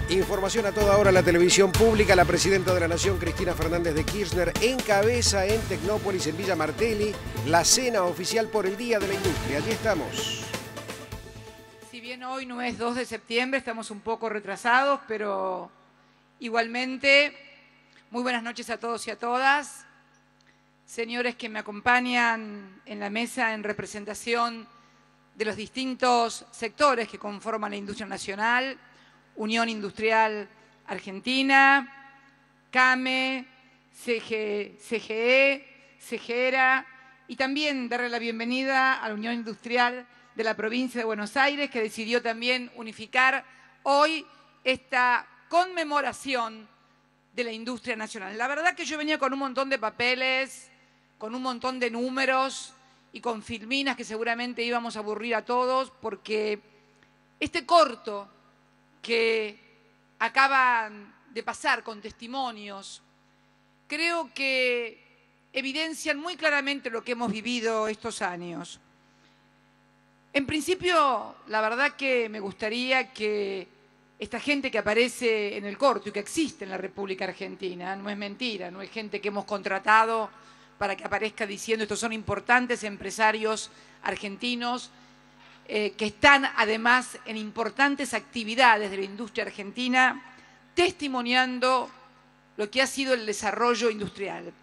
Información a toda hora en la televisión pública. La presidenta de la Nación, Cristina Fernández de Kirchner, encabeza en Tecnópolis, en Villa Martelli, la cena oficial por el Día de la Industria. Allí estamos. Si bien hoy no es 2 de septiembre, estamos un poco retrasados, pero igualmente, muy buenas noches a todos y a todas. Señores que me acompañan en la mesa en representación de los distintos sectores que conforman la industria nacional, Unión Industrial Argentina, CAME, CGE, CEGERA, y también darle la bienvenida a la Unión Industrial de la provincia de Buenos Aires, que decidió también unificar hoy esta conmemoración de la industria nacional. La verdad que yo venía con un montón de papeles, con un montón de números y con filminas que seguramente íbamos a aburrir a todos, porque este corto que acaban de pasar con testimonios, creo que evidencian muy claramente lo que hemos vivido estos años. En principio, la verdad que me gustaría que esta gente que aparece en el corto y que existe en la República Argentina, no es mentira, no es gente que hemos contratado para que aparezca diciendo estos son importantes empresarios argentinos, que están además en importantes actividades de la industria argentina, testimoniando lo que ha sido el desarrollo industrial.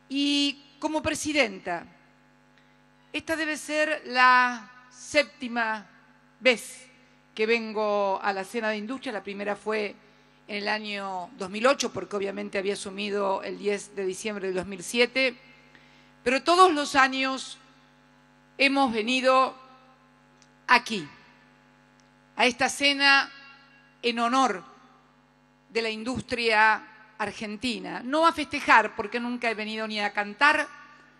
Y como presidenta, esta debe ser la 7ª vez que vengo a la Cena de Industria. La primera fue en el año 2008, porque obviamente había asumido el 10 de diciembre de 2007, pero todos los años hemos venido aquí, a esta cena en honor de la industria argentina. No a festejar, porque nunca he venido ni a cantar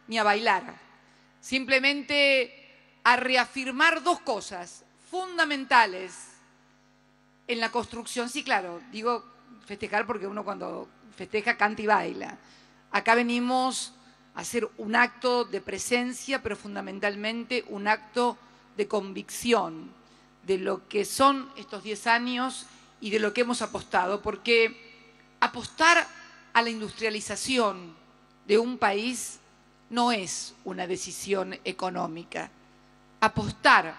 ni a bailar, simplemente a reafirmar dos cosas fundamentales en la construcción. Sí, claro, digo festejar porque uno cuando festeja canta y baila. Acá venimos a hacer un acto de presencia, pero fundamentalmente un acto de convicción de lo que son estos 10 años y de lo que hemos apostado, porque apostar a la industrialización de un país no es una decisión económica. Apostar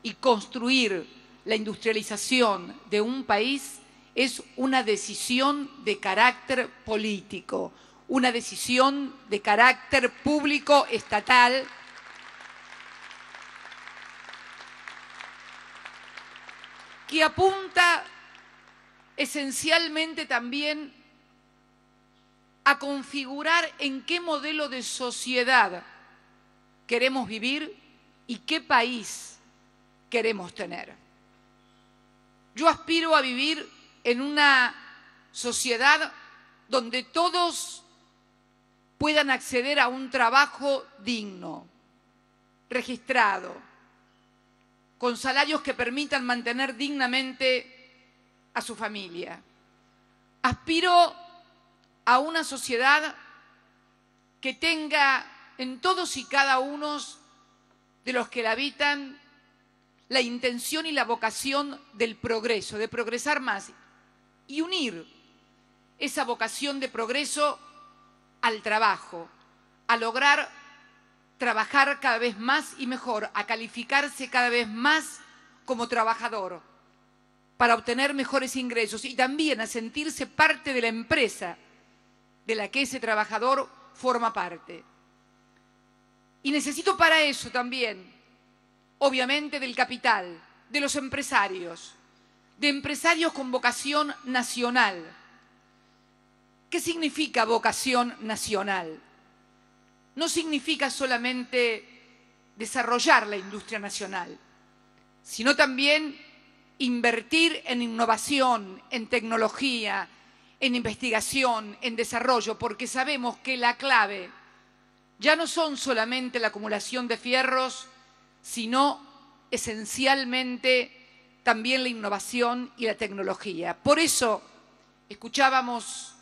y construir la industrialización de un país es una decisión de carácter político, una decisión de carácter público estatal, que apunta esencialmente también a configurar en qué modelo de sociedad queremos vivir y qué país queremos tener. Yo aspiro a vivir en una sociedad donde todos puedan acceder a un trabajo digno, registrado, con salarios que permitan mantener dignamente a su familia. Aspiro a una sociedad que tenga en todos y cada uno de los que la habitan la intención y la vocación del progreso, de progresar más, y unir esa vocación de progreso al trabajo, a lograr trabajar cada vez más y mejor, a calificarse cada vez más como trabajador para obtener mejores ingresos y también a sentirse parte de la empresa de la que ese trabajador forma parte. Y necesito para eso también, obviamente, del capital, de los empresarios, de empresarios con vocación nacional. ¿Qué significa vocación nacional? No significa solamente desarrollar la industria nacional, sino también invertir en innovación, en tecnología, en investigación, en desarrollo, porque sabemos que la clave ya no son solamente la acumulación de fierros, sino esencialmente también la innovación y la tecnología. Por eso escuchábamos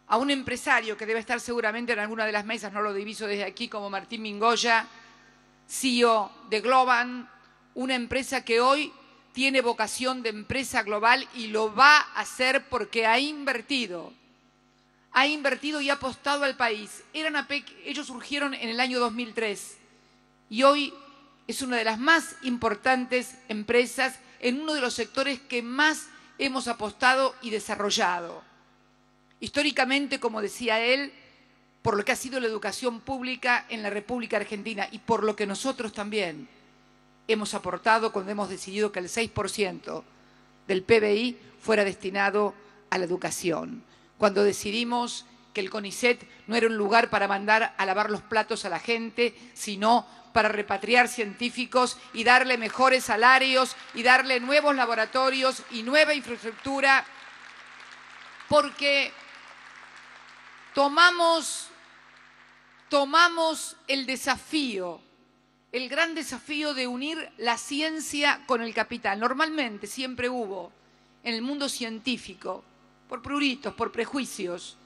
a un empresario que debe estar seguramente en alguna de las mesas, no lo diviso desde aquí, como Martín Mingoya, CEO de Globan, una empresa que hoy tiene vocación de empresa global y lo va a hacer porque ha invertido y ha apostado al país. Eranapec, ellos surgieron en el año 2003 y hoy es una de las más importantes empresas en uno de los sectores que más hemos apostado y desarrollado. Históricamente, como decía él, por lo que ha sido la educación pública en la República Argentina y por lo que nosotros también hemos aportado cuando hemos decidido que el 6% del PBI fuera destinado a la educación. Cuando decidimos que el CONICET no era un lugar para mandar a lavar los platos a la gente, sino para repatriar científicos y darle mejores salarios y darle nuevos laboratorios y nueva infraestructura, porque tomamos el desafío, el gran desafío de unir la ciencia con el capital. Normalmente siempre hubo en el mundo científico, por pruritos, por prejuicios,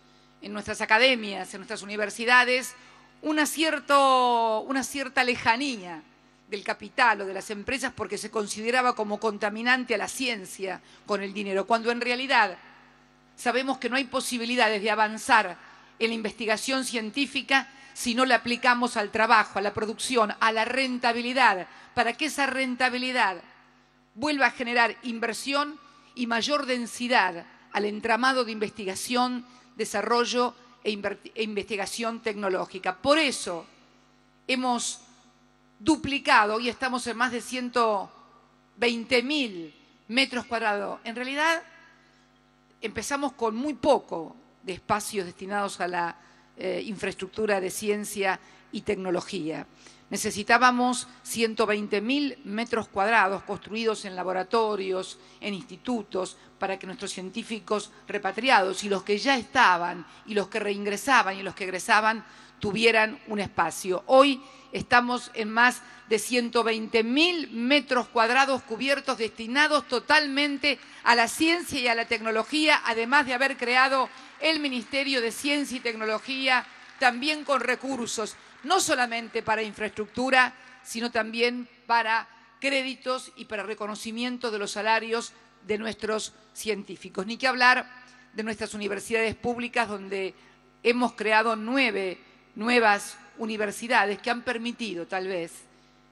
en nuestras academias, en nuestras universidades, una cierta lejanía del capital o de las empresas porque se consideraba como contaminante a la ciencia con el dinero, cuando en realidad sabemos que no hay posibilidades de avanzar en la investigación científica si no la aplicamos al trabajo, a la producción, a la rentabilidad, para que esa rentabilidad vuelva a generar inversión y mayor densidad al entramado de investigación, desarrollo e investigación tecnológica. Por eso hemos duplicado y estamos en más de 120.000 metros cuadrados. En realidad empezamos con muy poco de espacios destinados a la infraestructura de ciencia y tecnología. Necesitábamos 120.000 metros cuadrados construidos en laboratorios, en institutos, para que nuestros científicos repatriados y los que ya estaban, y los que reingresaban y los que egresaban, tuvieran un espacio. Hoy estamos en más de 120.000 metros cuadrados cubiertos, destinados totalmente a la ciencia y a la tecnología, además de haber creado el Ministerio de Ciencia y Tecnología, también con recursos, no solamente para infraestructura, sino también para créditos y para reconocimiento de los salarios de nuestros científicos. Ni que hablar de nuestras universidades públicas, donde hemos creado 9 nuevas universidades que han permitido, tal vez,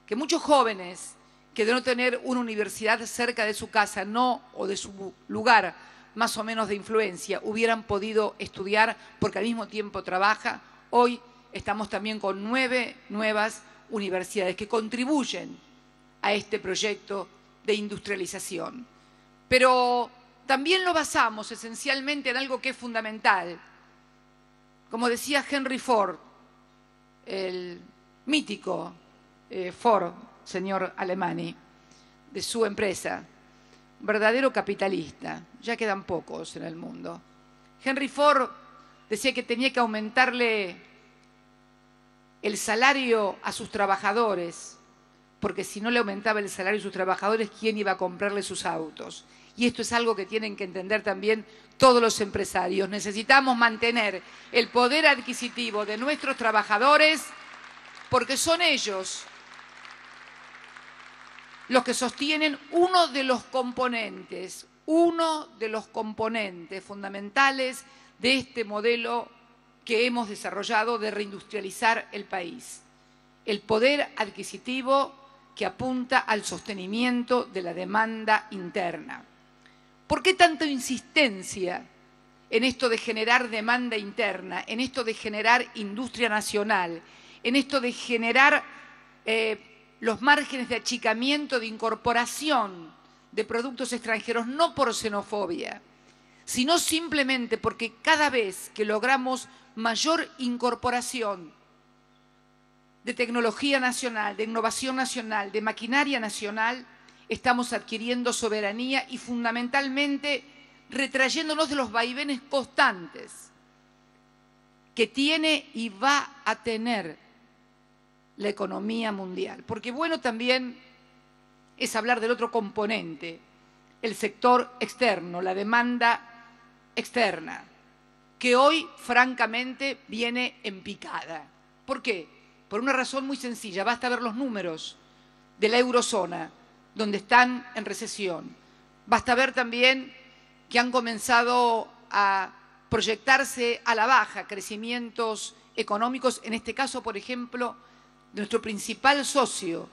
que muchos jóvenes que de no tener una universidad cerca de su casa, o de su lugar más o menos de influencia, hubieran podido estudiar porque al mismo tiempo trabaja. Hoy estamos también con 9 nuevas universidades que contribuyen a este proyecto de industrialización. Pero también lo basamos esencialmente en algo que es fundamental. Como decía Henry Ford, el mítico Ford, señor Alemany, de su empresa, verdadero capitalista, ya quedan pocos en el mundo. Henry Ford decía que tenía que aumentarle el salario a sus trabajadores, porque si no le aumentaba el salario a sus trabajadores, ¿quién iba a comprarle sus autos? Y esto es algo que tienen que entender también todos los empresarios. Necesitamos mantener el poder adquisitivo de nuestros trabajadores porque son ellos los que sostienen uno de los componentes fundamentales de este modelo que hemos desarrollado de reindustrializar el país. El poder adquisitivo que apunta al sostenimiento de la demanda interna. ¿Por qué tanta insistencia en esto de generar demanda interna, en esto de generar industria nacional, en esto de generar los márgenes de achicamiento, de incorporación de productos extranjeros, no por xenofobia, sino simplemente porque cada vez que logramos mayor incorporación de tecnología nacional, de innovación nacional, de maquinaria nacional, estamos adquiriendo soberanía y fundamentalmente retrayéndonos de los vaivenes constantes que tiene y va a tener la economía mundial. Porque bueno también es hablar del otro componente, el sector externo, la demanda externa, que hoy francamente viene en picada. ¿Por qué? Por una razón muy sencilla, basta ver los números de la eurozona, donde están en recesión. Basta ver también que han comenzado a proyectarse a la baja crecimientos económicos, en este caso, por ejemplo, de nuestro principal socio,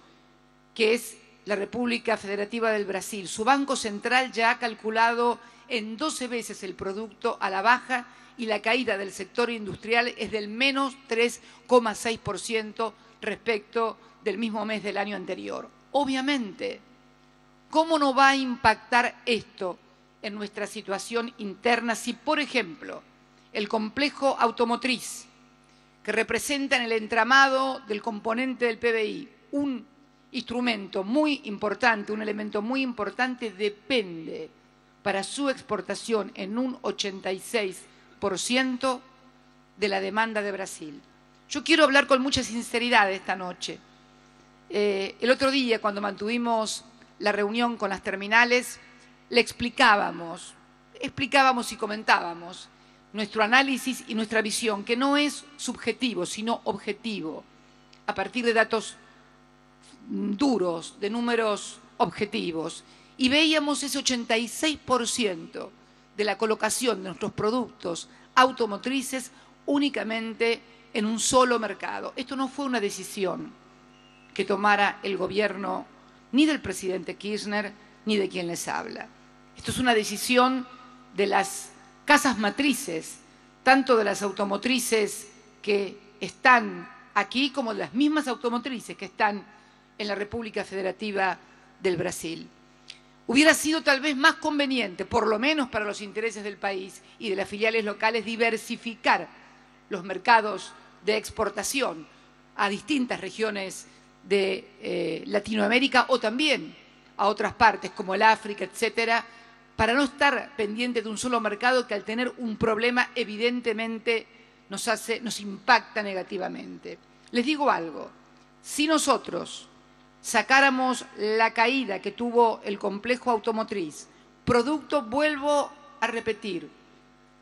que es la República Federativa del Brasil. Su Banco Central ya ha calculado en 12 veces el producto a la baja y la caída del sector industrial es del menos 3,6% respecto del mismo mes del año anterior. Obviamente, ¿cómo no va a impactar esto en nuestra situación interna si, por ejemplo, el complejo automotriz, que representa en el entramado del componente del PBI un instrumento muy importante, un elemento muy importante, depende para su exportación en un 86% de la demanda de Brasil? Yo quiero hablar con mucha sinceridad esta noche. El otro día, cuando mantuvimos la reunión con las terminales, le explicábamos y comentábamos nuestro análisis y nuestra visión, que no es subjetivo, sino objetivo, a partir de datos duros, de números objetivos. Y veíamos ese 86% de la colocación de nuestros productos automotrices únicamente en un solo mercado. Esto no fue una decisión que tomara el gobierno ni del presidente Kirchner ni de quien les habla. Esto es una decisión de las casas matrices, tanto de las automotrices que están aquí como de las mismas automotrices que están en la República Federativa del Brasil. Hubiera sido tal vez más conveniente, por lo menos para los intereses del país y de las filiales locales, diversificar los mercados de exportación a distintas regiones de Latinoamérica o también a otras partes como el África, etcétera, para no estar pendiente de un solo mercado que al tener un problema evidentemente nos impacta negativamente. Les digo algo, si nosotros sacáramos la caída que tuvo el complejo automotriz, producto, vuelvo a repetir,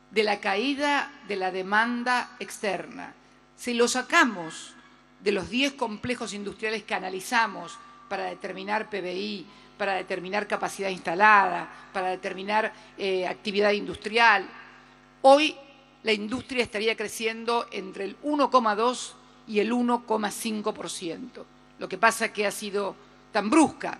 de la caída de la demanda externa, si lo sacamos de los 10 complejos industriales que analizamos para determinar PBI, para determinar capacidad instalada, para determinar actividad industrial, hoy la industria estaría creciendo entre el 1,2 y el 1,5%. Lo que pasa es que ha sido tan brusca,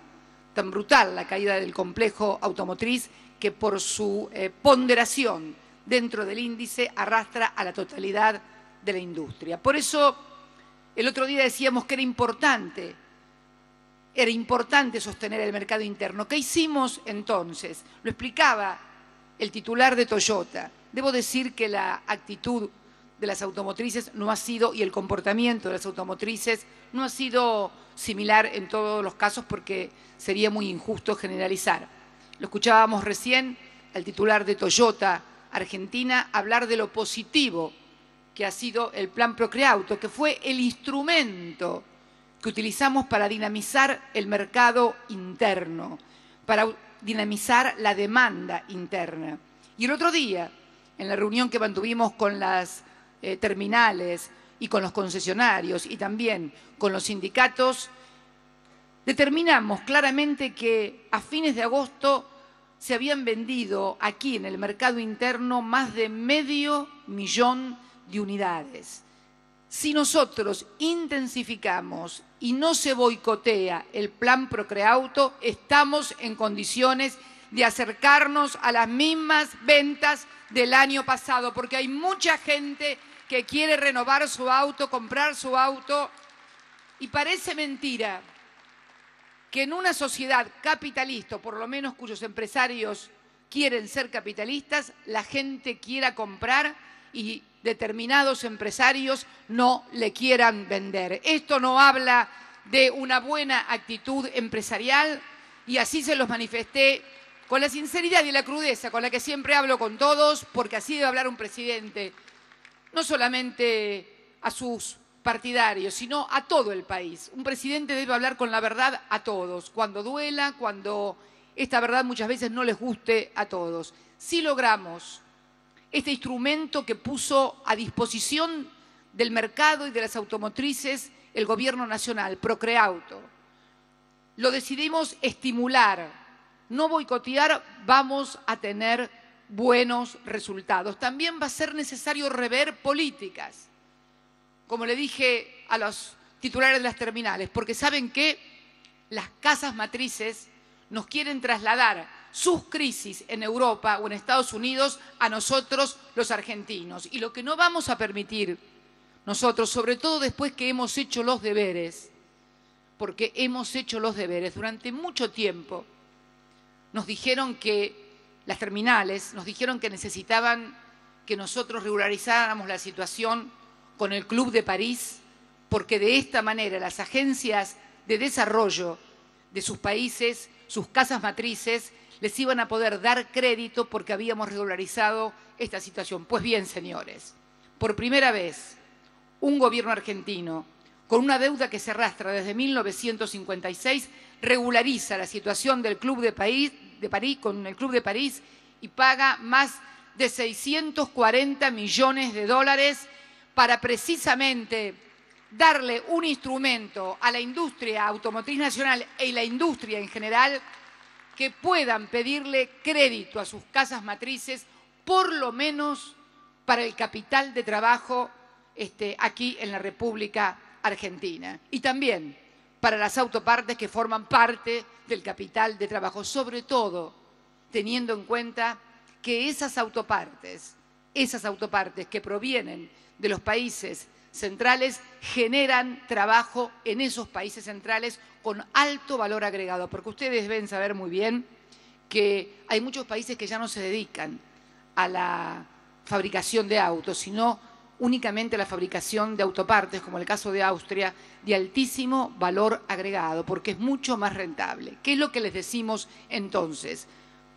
tan brutal la caída del complejo automotriz que por su ponderación dentro del índice arrastra a la totalidad de la industria. Por eso el otro día decíamos que era importante sostener el mercado interno. ¿Qué hicimos entonces? Lo explicaba el titular de Toyota. Debo decir que la actitud de las automotrices no ha sido, y el comportamiento de las automotrices no ha sido similar en todos los casos porque sería muy injusto generalizar. Lo escuchábamos recién al titular de Toyota Argentina hablar de lo positivo que ha sido el Plan Procreauto, que fue el instrumento que utilizamos para dinamizar el mercado interno, para dinamizar la demanda interna. Y el otro día, en la reunión que mantuvimos con las terminales y con los concesionarios y también con los sindicatos, determinamos claramente que a fines de agosto se habían vendido aquí en el mercado interno más de 500.000 de unidades. Si nosotros intensificamos y no se boicotea el Plan Procreauto, estamos en condiciones de acercarnos a las mismas ventas del año pasado, porque hay mucha gente que quiere renovar su auto, comprar su auto, y parece mentira que en una sociedad capitalista, o por lo menos cuyos empresarios quieren ser capitalistas, la gente quiera comprar y determinados empresarios no le quieran vender. Esto no habla de una buena actitud empresarial y así se los manifesté con la sinceridad y la crudeza con la que siempre hablo con todos, porque así debe hablar un presidente, no solamente a sus partidarios, sino a todo el país. Un presidente debe hablar con la verdad a todos, cuando duela, cuando esta verdad muchas veces no les guste a todos. Si logramos este instrumento que puso a disposición del mercado y de las automotrices el Gobierno Nacional, Procreauto, lo decidimos estimular, no boicotear, vamos a tener buenos resultados. También va a ser necesario rever políticas, como le dije a los titulares de las terminales, porque saben que las casas matrices nos quieren trasladar sus crisis en Europa o en Estados Unidos a nosotros los argentinos. Y lo que no vamos a permitir nosotros, sobre todo después que hemos hecho los deberes, porque hemos hecho los deberes durante mucho tiempo, nos dijeron que las terminales, nos dijeron que necesitaban que nosotros regularizáramos la situación con el Club de París, porque de esta manera las agencias de desarrollo de sus países, sus casas matrices, les iban a poder dar crédito porque habíamos regularizado esta situación. Pues bien, señores, por primera vez, un gobierno argentino, con una deuda que se arrastra desde 1956, regulariza la situación del Club de París, con el Club de París, y paga más de 640 millones de dólares para precisamente darle un instrumento a la industria automotriz nacional y la industria en general que puedan pedirle crédito a sus casas matrices, por lo menos para el capital de trabajo aquí en la República Argentina. Y también para las autopartes que forman parte del capital de trabajo, sobre todo teniendo en cuenta que esas autopartes que provienen de los países centrales generan trabajo en esos países centrales con alto valor agregado, porque ustedes deben saber muy bien que hay muchos países que ya no se dedican a la fabricación de autos, sino únicamente a la fabricación de autopartes, como el caso de Austria, de altísimo valor agregado, porque es mucho más rentable. ¿Qué es lo que les decimos entonces?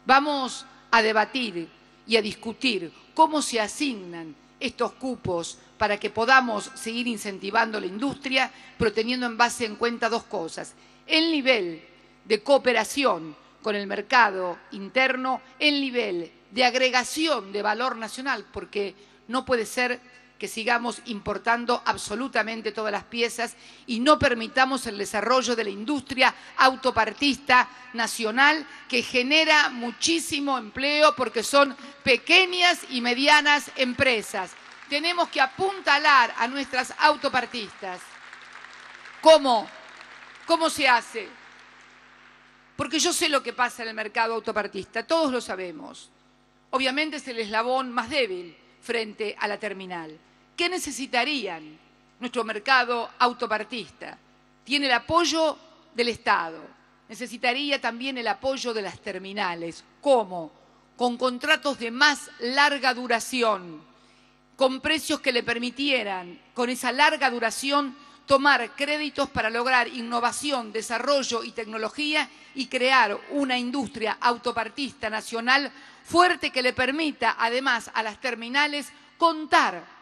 Vamos a debatir y a discutir cómo se asignan estos cupos para que podamos seguir incentivando la industria, pero teniendo en cuenta dos cosas: el nivel de cooperación con el mercado interno, el nivel de agregación de valor nacional, porque no puede ser que sigamos importando absolutamente todas las piezas y no permitamos el desarrollo de la industria autopartista nacional, que genera muchísimo empleo porque son pequeñas y medianas empresas. Tenemos que apuntalar a nuestras autopartistas. ¿Cómo? ¿Cómo se hace? Porque yo sé lo que pasa en el mercado autopartista, todos lo sabemos. Obviamente es el eslabón más débil frente a la terminal. ¿Qué necesitarían nuestro mercado autopartista? Tiene el apoyo del Estado, necesitaría también el apoyo de las terminales. ¿Cómo? Con contratos de más larga duración, con precios que le permitieran, con esa larga duración, tomar créditos para lograr innovación, desarrollo y tecnología y crear una industria autopartista nacional fuerte que le permita, además, a las terminales contar,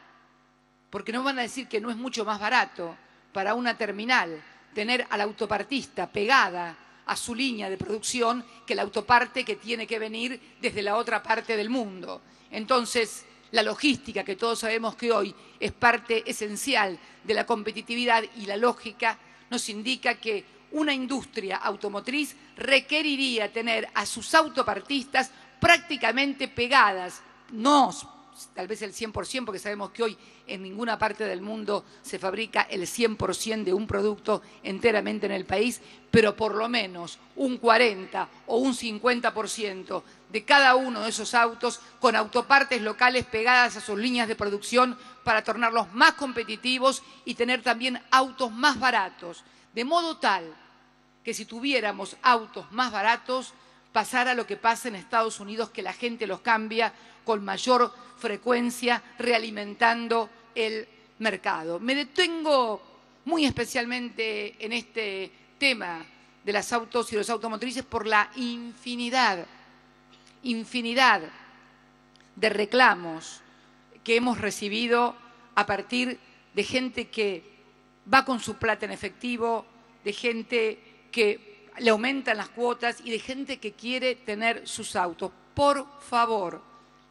porque no van a decir que no es mucho más barato para una terminal tener al autopartista pegada a su línea de producción que la autoparte que tiene que venir desde la otra parte del mundo. Entonces, la logística, que todos sabemos que hoy es parte esencial de la competitividad, y la lógica nos indica que una industria automotriz requeriría tener a sus autopartistas prácticamente pegadas, no tal vez el 100%, porque sabemos que hoy en ninguna parte del mundo se fabrica el 100% de un producto enteramente en el país, pero por lo menos un 40 o un 50% de cada uno de esos autos con autopartes locales pegadas a sus líneas de producción para tornarlos más competitivos y tener también autos más baratos, de modo tal que si tuviéramos autos más baratos pasara lo que pasa en Estados Unidos, que la gente los cambia con mayor frecuencia, realimentando el mercado. Me detengo muy especialmente en este tema de las autos y los automotrices por la infinidad de reclamos que hemos recibido a partir de gente que va con su plata en efectivo, de gente que le aumentan las cuotas y de gente que quiere tener sus autos. Por favor,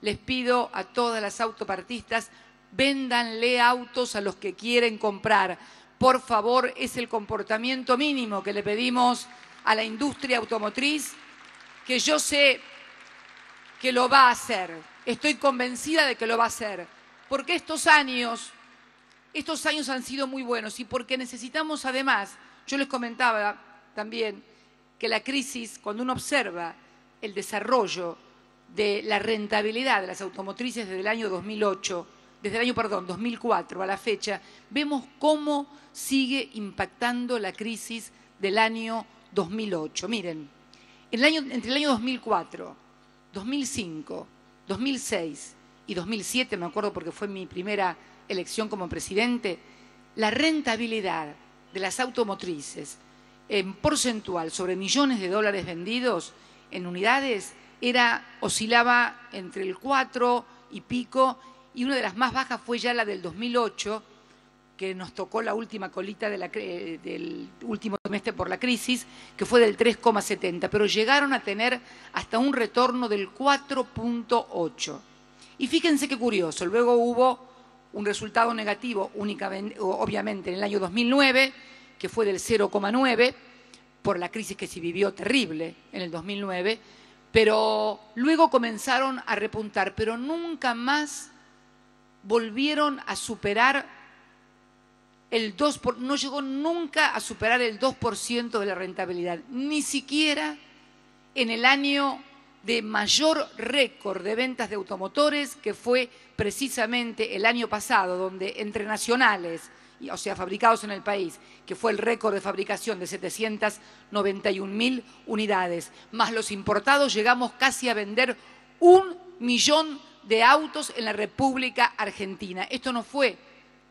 les pido a todas las autopartistas, véndanle autos a los que quieren comprar. Por favor, es el comportamiento mínimo que le pedimos a la industria automotriz, que yo sé que lo va a hacer. Estoy convencida de que lo va a hacer, porque estos años han sido muy buenos y porque necesitamos además, yo les comentaba también que la crisis, cuando uno observa el desarrollo de la rentabilidad de las automotrices desde el año 2004 a la fecha, vemos cómo sigue impactando la crisis del año 2008. Miren, entre el año 2004, 2005, 2006 y 2007, me acuerdo porque fue mi primera elección como presidente, la rentabilidad de las automotrices en porcentual sobre millones de dólares vendidos en unidades oscilaba entre el 4 y pico, y una de las más bajas fue ya la del 2008, que nos tocó la última colita del último trimestre por la crisis, que fue del 3,70, pero llegaron a tener hasta un retorno del 4,8. Y fíjense qué curioso, luego hubo un resultado negativo únicamente, obviamente, en el año 2009, que fue del 0,9, por la crisis que se vivió terrible en el 2009, pero luego comenzaron a repuntar, pero nunca más volvieron a superar no llegó nunca a superar el 2% de la rentabilidad, ni siquiera en el año de mayor récord de ventas de automotores, que fue precisamente el año pasado, donde entre nacionales, o sea, fabricados en el país, que fue el récord de fabricación de 791.000 unidades, más los importados, llegamos casi a vender 1 millón de autos en la República Argentina. Esto no fue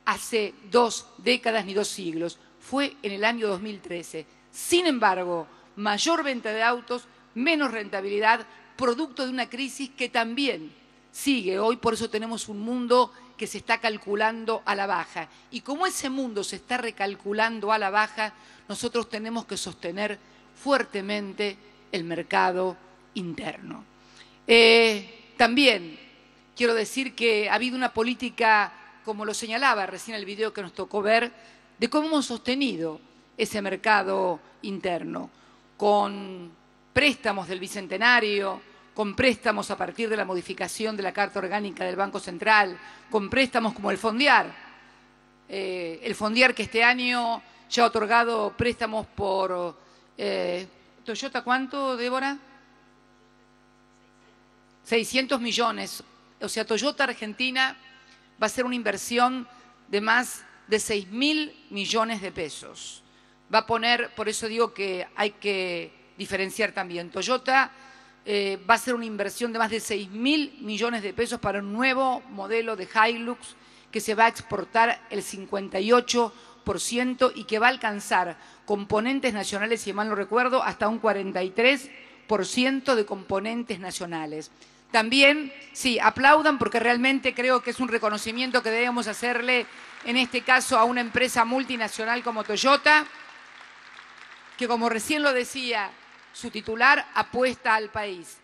hace 2 décadas ni 2 siglos, fue en el año 2013. Sin embargo, mayor venta de autos, menos rentabilidad, producto de una crisis que también sigue hoy, por eso tenemos un mundo que se está calculando a la baja. Y como ese mundo se está recalculando a la baja, nosotros tenemos que sostener fuertemente el mercado interno. También quiero decir que ha habido una política, como lo señalaba recién el video que nos tocó ver, de cómo hemos sostenido ese mercado interno, con préstamos del Bicentenario, con préstamos a partir de la modificación de la Carta Orgánica del Banco Central, con préstamos como el Fondiar. El Fondiar que este año ya ha otorgado préstamos por Toyota, ¿cuánto, Débora? 600 millones. O sea, Toyota Argentina va a ser una inversión de más de 6.000 millones de pesos. Va a poner, por eso digo que hay que diferenciar también. Toyota va a ser una inversión de más de 6.000 millones de pesos para un nuevo modelo de Hilux que se va a exportar el 58% y que va a alcanzar componentes nacionales, si mal no recuerdo, hasta un 43% de componentes nacionales. También, sí, aplaudan porque realmente creo que es un reconocimiento que debemos hacerle, en este caso, a una empresa multinacional como Toyota, que como recién lo decía su titular, apuesta al país.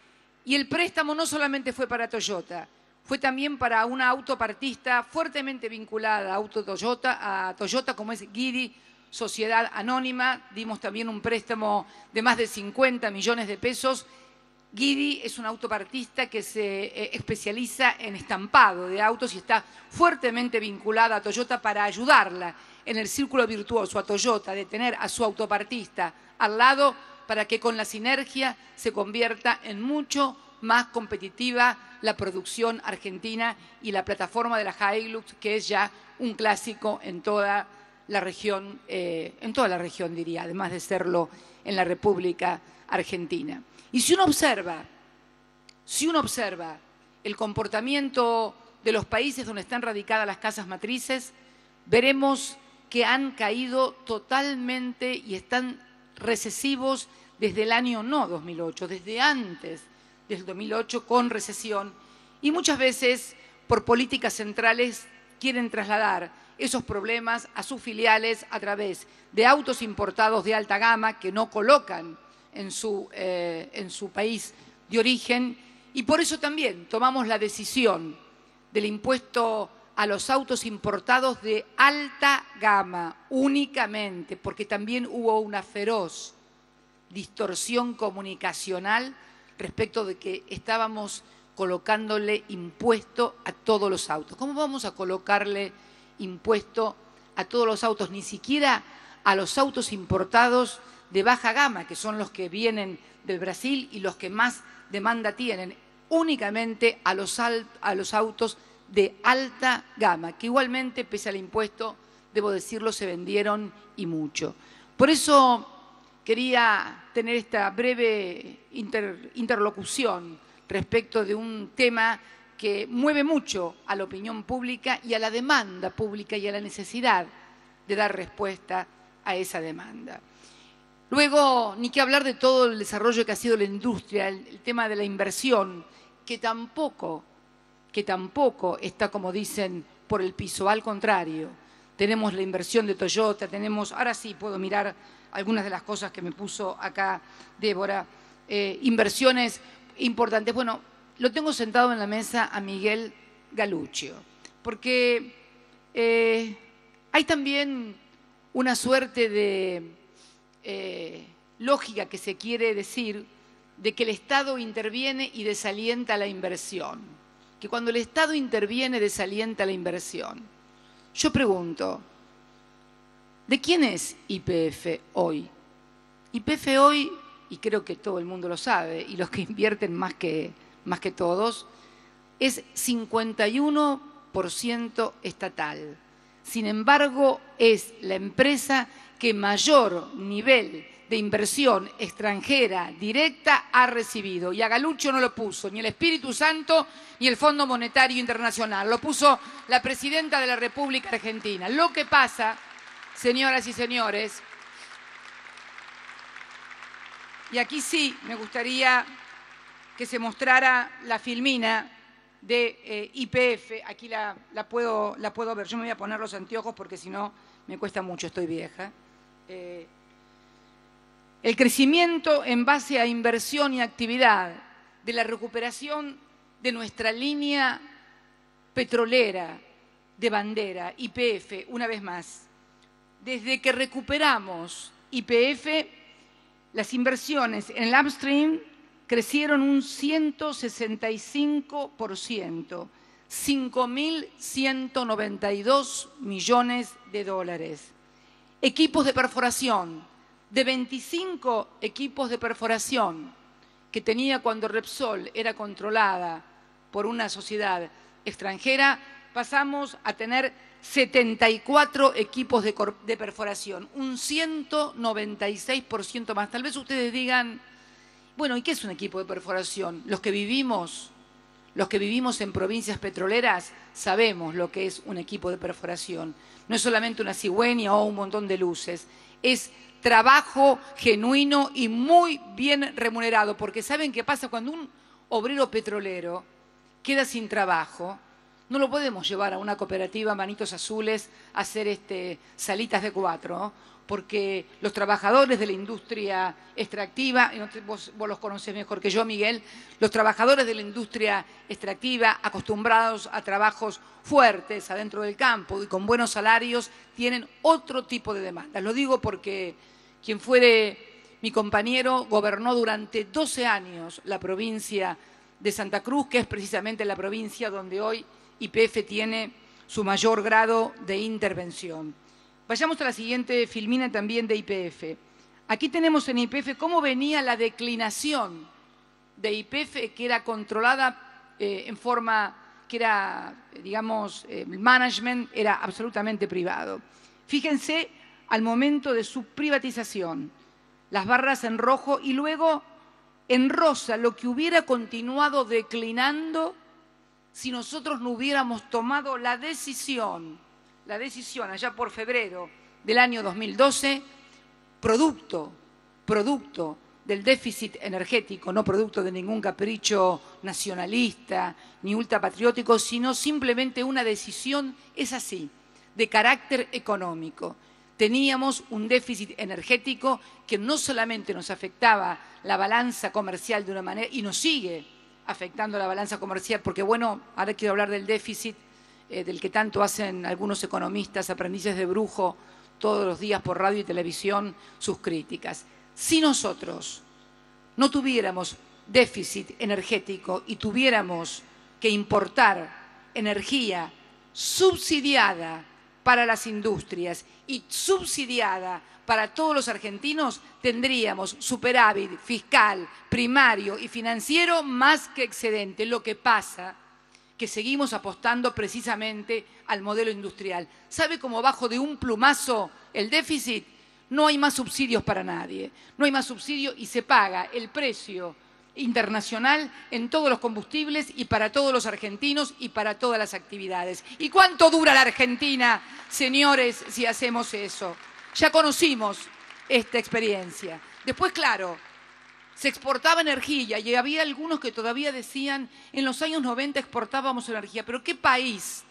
Y el préstamo no solamente fue para Toyota, fue también para una autopartista fuertemente vinculada a Toyota, como es Guidi, Sociedad Anónima. Dimos también un préstamo de más de 50 millones de pesos. Guidi es una autopartista que se especializa en estampado de autos y está fuertemente vinculada a Toyota para ayudarla en el círculo virtuoso a Toyota de tener a su autopartista al lado para que con la sinergia se convierta en mucho más competitiva la producción argentina y la plataforma de la Hilux, que es ya un clásico en toda la región, diría, además de serlo en la República Argentina. Y si uno observa el comportamiento de los países donde están radicadas las casas matrices, veremos que han caído totalmente y están recesivos desde el año no 2008, desde antes del 2008 con recesión, y muchas veces por políticas centrales quieren trasladar esos problemas a sus filiales a través de autos importados de alta gama que no colocan en su país de origen, y por eso también tomamos la decisión del impuesto a los autos importados de alta gama únicamente, porque también hubo una feroz distorsión comunicacional respecto de que estábamos colocándole impuesto a todos los autos. ¿Cómo vamos a colocarle impuesto a todos los autos? Ni siquiera a los autos importados de baja gama, que son los que vienen del Brasil y los que más demanda tienen, únicamente a los autos de alta gama, que igualmente, pese al impuesto, debo decirlo, se vendieron y mucho. Por eso quería tener esta breve interlocución respecto de un tema que mueve mucho a la opinión pública y a la demanda pública y a la necesidad de dar respuesta a esa demanda. Luego, ni que hablar de todo el desarrollo que ha sido la industria, el tema de la inversión, que tampoco está, como dicen, por el piso. Al contrario, tenemos la inversión de Toyota, tenemos, ahora sí puedo mirar algunas de las cosas que me puso acá Débora, inversiones importantes. Bueno, lo tengo sentado en la mesa a Miguel Galuccio, porque hay también una suerte de lógica que se quiere decir de que el Estado interviene y desalienta la inversión, que cuando el Estado interviene desalienta la inversión. Yo pregunto, ¿de quién es YPF hoy? YPF hoy, y creo que todo el mundo lo sabe, y los que invierten más que todos, es 51% estatal. Sin embargo, es la empresa que mayor nivel de inversión extranjera directa ha recibido. Y a Galuccio no lo puso ni el Espíritu Santo ni el Fondo Monetario Internacional. Lo puso la presidenta de la República Argentina. Lo que pasa, señoras y señores, y aquí sí me gustaría que se mostrara la filmina de YPF. Aquí la puedo ver. Yo me voy a poner los anteojos porque si no me cuesta mucho, estoy vieja. El crecimiento en base a inversión y actividad de la recuperación de nuestra línea petrolera de bandera, YPF, una vez más. Desde que recuperamos YPF, las inversiones en el upstream crecieron un 165%, 5.192 millones de dólares. Equipos de perforación, de 25 equipos de perforación que tenía cuando Repsol era controlada por una sociedad extranjera, pasamos a tener 74 equipos de perforación, un 196% más. Tal vez ustedes digan, bueno, ¿y qué es un equipo de perforación? Los que vivimos en provincias petroleras sabemos lo que es un equipo de perforación. No es solamente una cigüeña o un montón de luces, es trabajo genuino y muy bien remunerado, porque ¿saben qué pasa? Cuando un obrero petrolero queda sin trabajo, no lo podemos llevar a una cooperativa Manitos Azules a hacer salitas de 4, porque los trabajadores de la industria extractiva, y vos los conocés mejor que yo, Miguel, los trabajadores de la industria extractiva, acostumbrados a trabajos fuertes adentro del campo y con buenos salarios, tienen otro tipo de demandas. Lo digo porque quien fuere mi compañero gobernó durante 12 años la provincia de Santa Cruz, que es precisamente la provincia donde hoy YPF tiene su mayor grado de intervención. Vayamos a la siguiente filmina también de YPF. Aquí tenemos en YPF cómo venía la declinación de YPF, que era controlada en forma que era, digamos, el management era absolutamente privado. Fíjense al momento de su privatización, las barras en rojo y luego en rosa, lo que hubiera continuado declinando si nosotros no hubiéramos tomado la decisión allá por febrero del año 2012, producto del déficit energético, no producto de ningún capricho nacionalista ni ultrapatriótico, sino simplemente una decisión, es así, de carácter económico. Teníamos un déficit energético que no solamente nos afectaba la balanza comercial de una manera, y nos sigue afectando la balanza comercial, porque bueno, ahora quiero hablar del déficit, del que tanto hacen algunos economistas, aprendices de brujo, todos los días por radio y televisión, sus críticas. Si nosotros no tuviéramos déficit energético y tuviéramos que importar energía subsidiada para las industrias y subsidiada para todos los argentinos, tendríamos superávit fiscal, primario y financiero más que excedente. Lo que pasa que seguimos apostando precisamente al modelo industrial. ¿Sabe cómo bajo de un plumazo el déficit? No hay más subsidios para nadie, no hay más subsidio y se paga el precio internacional en todos los combustibles y para todos los argentinos y para todas las actividades. ¿Y cuánto dura la Argentina, señores, si hacemos eso? Ya conocimos esta experiencia. Después, claro, se exportaba energía y había algunos que todavía decían, en los años 90 exportábamos energía, pero ¿qué país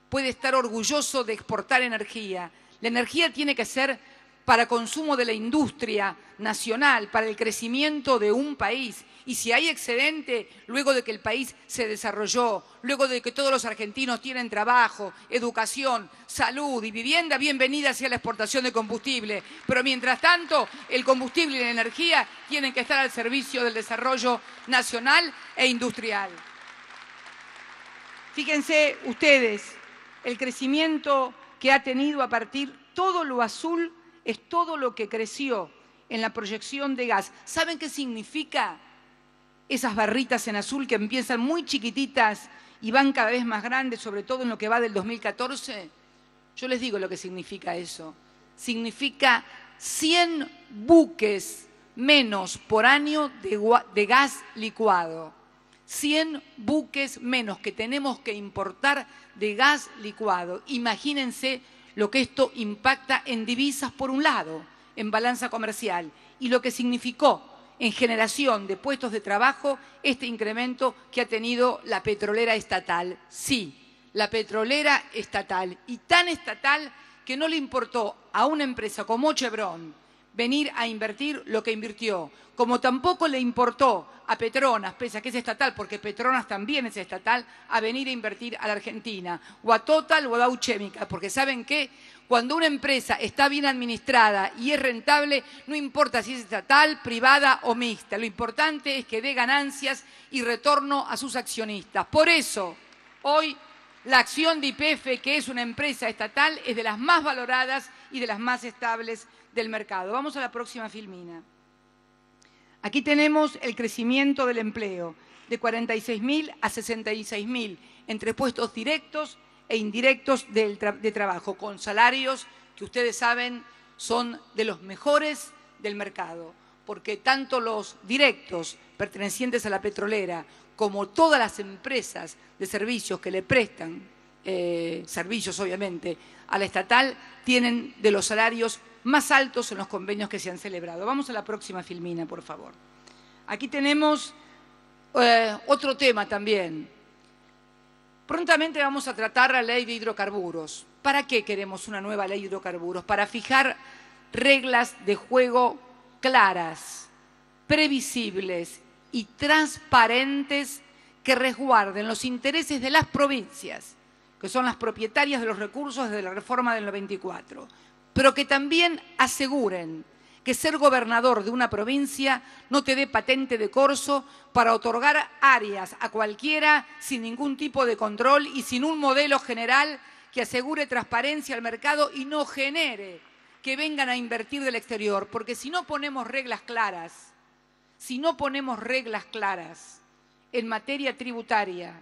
puede estar orgulloso de exportar energía? La energía tiene que ser para consumo de la industria nacional, para el crecimiento de un país. Y si hay excedente, luego de que el país se desarrolló, luego de que todos los argentinos tienen trabajo, educación, salud y vivienda, bienvenida sea la exportación de combustible. Pero mientras tanto, el combustible y la energía tienen que estar al servicio del desarrollo nacional e industrial. Fíjense ustedes, el crecimiento que ha tenido a partir, todo lo azul es todo lo que creció en la proyección de gas. ¿Saben qué significa esas barritas en azul que empiezan muy chiquititas y van cada vez más grandes, sobre todo en lo que va del 2014? Yo les digo lo que significa eso. Significa 100 buques menos por año de gas licuado. 100 buques menos que tenemos que importar de gas licuado. Imagínense lo que esto impacta en divisas por un lado, en balanza comercial, y lo que significó en generación de puestos de trabajo este incremento que ha tenido la petrolera estatal. Sí, la petrolera estatal, y tan estatal que no le importó a una empresa como Chevron venir a invertir lo que invirtió, como tampoco le importó a Petronas, pese a que es estatal, porque Petronas también es estatal, a venir a invertir a la Argentina, o a Total o a Dow Chemical, porque ¿saben qué? Cuando una empresa está bien administrada y es rentable, no importa si es estatal, privada o mixta, lo importante es que dé ganancias y retorno a sus accionistas. Por eso, hoy la acción de YPF, que es una empresa estatal, es de las más valoradas y de las más estables del mercado. Vamos a la próxima filmina. Aquí tenemos el crecimiento del empleo, de 46.000 a 66.000, entre puestos directos e indirectos de trabajo, con salarios que ustedes saben son de los mejores del mercado, porque tanto los directos pertenecientes a la petrolera como todas las empresas de servicios que le prestan servicios, obviamente, a la estatal, tienen de los salarios más altos en los convenios que se han celebrado. Vamos a la próxima filmina, por favor. Aquí tenemos otro tema también. Prontamente vamos a tratar la ley de hidrocarburos. ¿Para qué queremos una nueva ley de hidrocarburos? Para fijar reglas de juego claras, previsibles y transparentes que resguarden los intereses de las provincias, que son las propietarias de los recursos desde la reforma del 94, pero que también aseguren que ser gobernador de una provincia no te dé patente de corso para otorgar áreas a cualquiera sin ningún tipo de control y sin un modelo general que asegure transparencia al mercado y no genere que vengan a invertir del exterior. Porque si no ponemos reglas claras, en materia tributaria,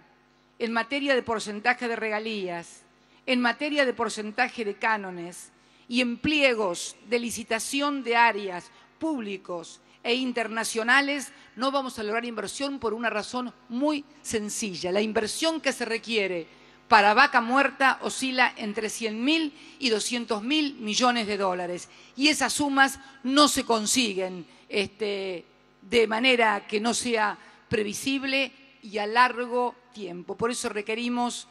en materia de porcentaje de regalías, en materia de porcentaje de cánones y en pliegos de licitación de áreas públicos e internacionales, no vamos a lograr inversión por una razón muy sencilla. La inversión que se requiere para Vaca Muerta oscila entre 100.000 y 200.000 millones de dólares. Y esas sumas no se consiguen de manera que no sea previsible y a largo tiempo. Por eso requerimos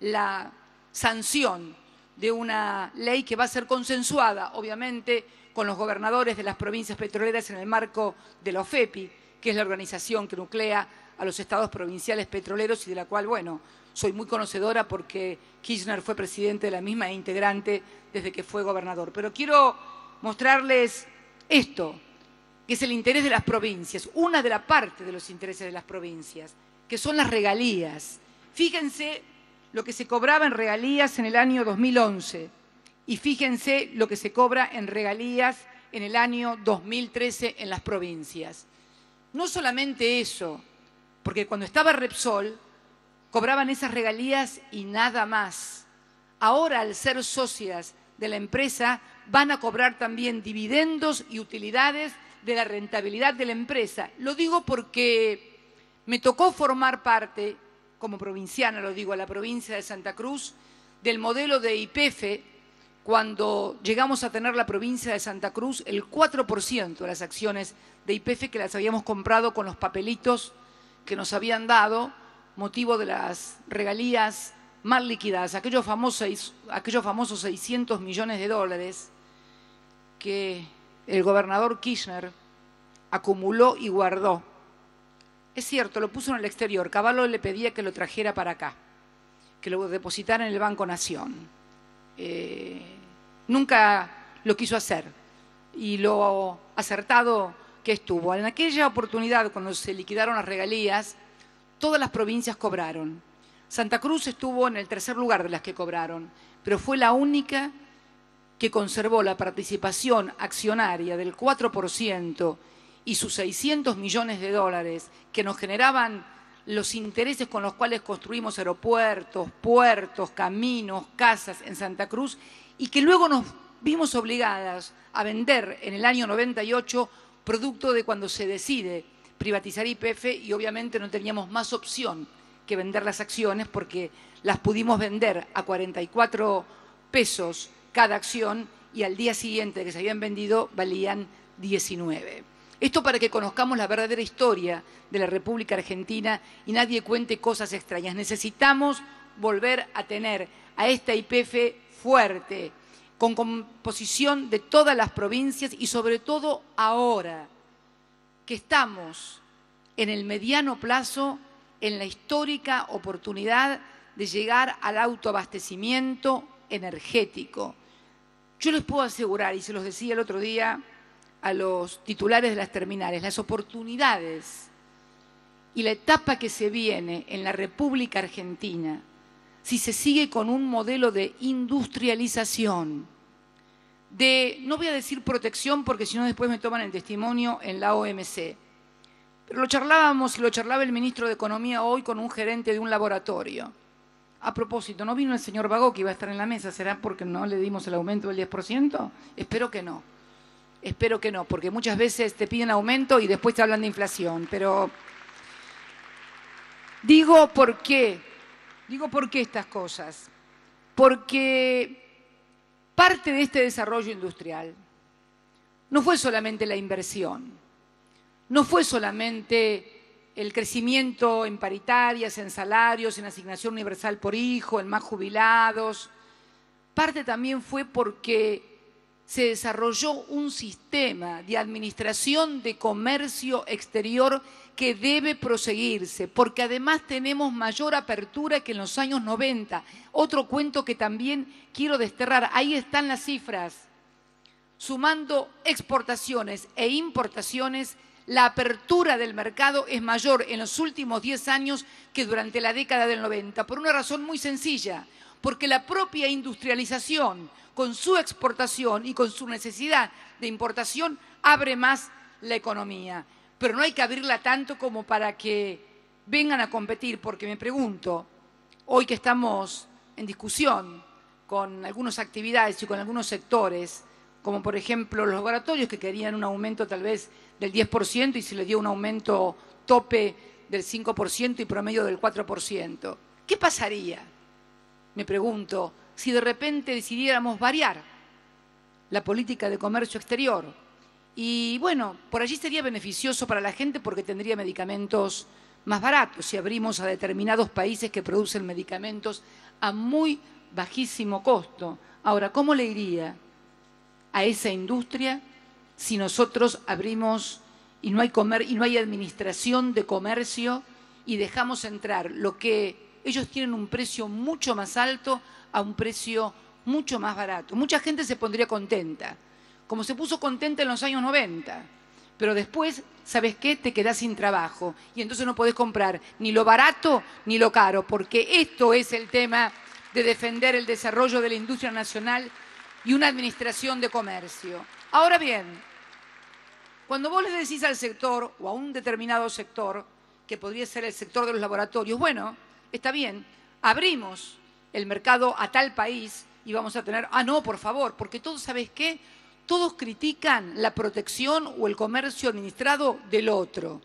la sanción de una ley que va a ser consensuada, obviamente, con los gobernadores de las provincias petroleras en el marco de la OFEPI, que es la organización que nuclea a los estados provinciales petroleros y de la cual, bueno, soy muy conocedora porque Kirchner fue presidente de la misma e integrante desde que fue gobernador. Pero quiero mostrarles esto, que es el interés de las provincias, una de las partes de los intereses de las provincias, que son las regalías. Fíjense lo que se cobraba en regalías en el año 2011 y fíjense lo que se cobra en regalías en el año 2013 en las provincias. No solamente eso, porque cuando estaba Repsol cobraban esas regalías y nada más. Ahora, al ser socias de la empresa, van a cobrar también dividendos y utilidades de la rentabilidad de la empresa. Lo digo porque me tocó formar parte, como provinciana lo digo, a la provincia de Santa Cruz, del modelo de YPF. Cuando llegamos a tener la provincia de Santa Cruz, el 4% de las acciones de YPF que las habíamos comprado con los papelitos que nos habían dado, motivo de las regalías mal liquidadas, aquellos famosos 600 millones de dólares que el gobernador Kirchner acumuló y guardó. Es cierto, lo puso en el exterior. Cavallo le pedía que lo trajera para acá, que lo depositara en el Banco Nación. Nunca lo quiso hacer y lo acertado que estuvo. En aquella oportunidad, cuando se liquidaron las regalías, todas las provincias cobraron. Santa Cruz estuvo en el tercer lugar de las que cobraron, pero fue la única que conservó la participación accionaria del 4% y sus 600 millones de dólares que nos generaban los intereses con los cuales construimos aeropuertos, puertos, caminos, casas en Santa Cruz, y que luego nos vimos obligadas a vender en el año 98, producto de cuando se decide privatizar YPF, y obviamente no teníamos más opción que vender las acciones porque las pudimos vender a 44 pesos cada acción y al día siguiente que se habían vendido valían 19. Esto para que conozcamos la verdadera historia de la República Argentina y nadie cuente cosas extrañas. Necesitamos volver a tener a esta YPF fuerte, con composición de todas las provincias y sobre todo ahora que estamos en el mediano plazo en la histórica oportunidad de llegar al autoabastecimiento energético. Yo les puedo asegurar, y se los decía el otro día a los titulares de las terminales, las oportunidades y la etapa que se viene en la República Argentina, si se sigue con un modelo de industrialización, no voy a decir protección porque si no después me toman el testimonio en la OMC, pero lo charlábamos y lo charlaba el ministro de Economía hoy con un gerente de un laboratorio. A propósito, ¿no vino el señor Bagó que iba a estar en la mesa? ¿Será porque no le dimos el aumento del 10%? Espero que no. Espero que no, porque muchas veces te piden aumento y después te hablan de inflación. Pero digo por qué estas cosas. Porque parte de este desarrollo industrial no fue solamente la inversión, no fue solamente el crecimiento en paritarias, en salarios, en asignación universal por hijo, en más jubilados. Parte también fue porque se desarrolló un sistema de administración de comercio exterior que debe proseguirse, porque además tenemos mayor apertura que en los años 90. Otro cuento que también quiero desterrar, ahí están las cifras. Sumando exportaciones e importaciones, la apertura del mercado es mayor en los últimos 10 años que durante la década del 90, por una razón muy sencilla, porque la propia industrialización, con su exportación y con su necesidad de importación, abre más la economía. Pero no hay que abrirla tanto como para que vengan a competir, porque me pregunto, hoy que estamos en discusión con algunas actividades y con algunos sectores, como por ejemplo los laboratorios que querían un aumento tal vez del 10% y se le dio un aumento tope del 5% y promedio del 4%. ¿Qué pasaría, me pregunto, si de repente decidiéramos variar la política de comercio exterior? Y bueno, por allí sería beneficioso para la gente porque tendría medicamentos más baratos si abrimos a determinados países que producen medicamentos a muy bajísimo costo. Ahora, ¿cómo le iría a esa industria si nosotros abrimos y no hay administración de comercio y dejamos entrar lo que ellos tienen un precio mucho más alto a un precio mucho más barato? Mucha gente se pondría contenta como se puso contenta en los años 90. Pero después, ¿sabes qué? Te quedás sin trabajo y entonces no podés comprar ni lo barato ni lo caro, porque esto es el tema de defender el desarrollo de la industria nacional y una administración de comercio. Ahora bien, cuando vos le decís al sector o a un determinado sector, que podría ser el sector de los laboratorios, bueno, está bien, abrimos el mercado a tal país y vamos a tener, no, por favor, porque todos, ¿sabes qué? Todos critican la protección o el comercio administrado del otro.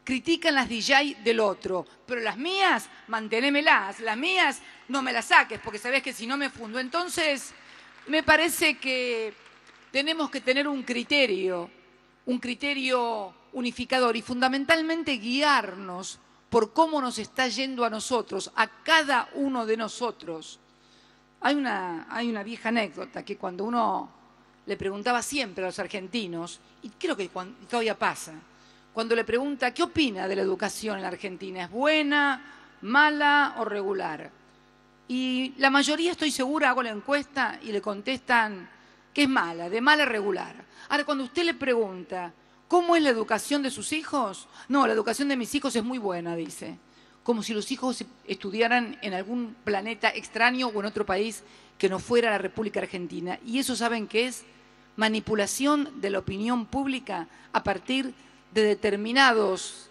Critican las DJ del otro, pero las mías, mantenémelas, las mías no me las saques, porque sabés que si no me fundo. Entonces, me parece que tenemos que tener un criterio unificador y fundamentalmente guiarnos por cómo nos está yendo a nosotros, a cada uno de nosotros. Hay una vieja anécdota que cuando uno le preguntaba siempre a los argentinos, y creo que todavía pasa, cuando le pregunta ¿qué opina de la educación en la Argentina? ¿Es buena, mala o regular? Y la mayoría, estoy segura, hago la encuesta y le contestan que es mala, de mala a regular. Ahora, cuando usted le pregunta ¿cómo es la educación de sus hijos? No, la educación de mis hijos es muy buena, dice. Como si los hijos estudiaran en algún planeta extraño o en otro país que no fuera la República Argentina. Y eso, ¿saben qué es? Manipulación de la opinión pública a partir de determinados,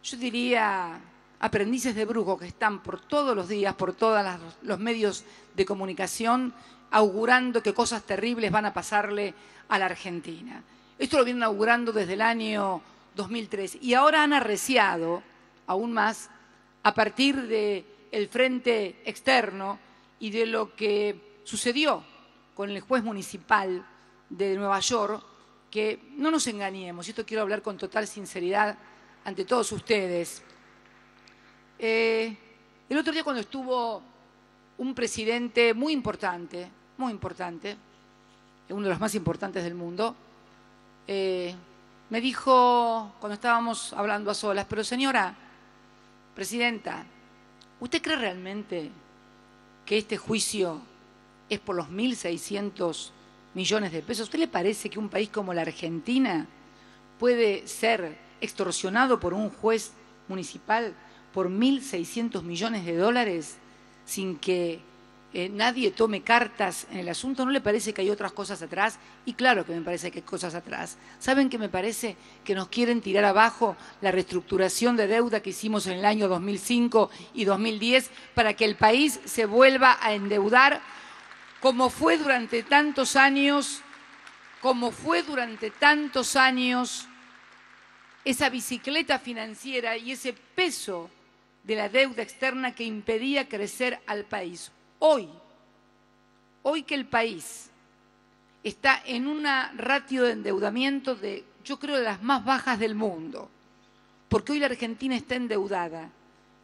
yo diría, aprendices de brujo que están por todos los días, por todos los medios de comunicación, augurando que cosas terribles van a pasarle a la Argentina. Esto lo vienen augurando desde el año 2003 y ahora han arreciado aún más a partir del frente externo y de lo que sucedió con el juez municipal de Nueva York, que no nos engañemos, y esto quiero hablar con total sinceridad ante todos ustedes. El otro día cuando estuvo un presidente muy importante, uno de los más importantes del mundo, me dijo, cuando estábamos hablando a solas, pero señora presidenta, ¿usted cree realmente que este juicio es por los 1.600 millones de pesos? ¿A usted le parece que un país como la Argentina puede ser extorsionado por un juez municipal por 1.600 millones de dólares sin que nadie tome cartas en el asunto? ¿No le parece que hay otras cosas atrás? Y claro que me parece que hay cosas atrás. ¿Saben qué me parece? Que nos quieren tirar abajo la reestructuración de deuda que hicimos en el año 2005 y 2010 para que el país se vuelva a endeudar como fue durante tantos años, esa bicicleta financiera y ese peso de la deuda externa que impedía crecer al país. Hoy que el país está en una ratio de endeudamiento de, yo creo, de las más bajas del mundo, porque hoy la Argentina está endeudada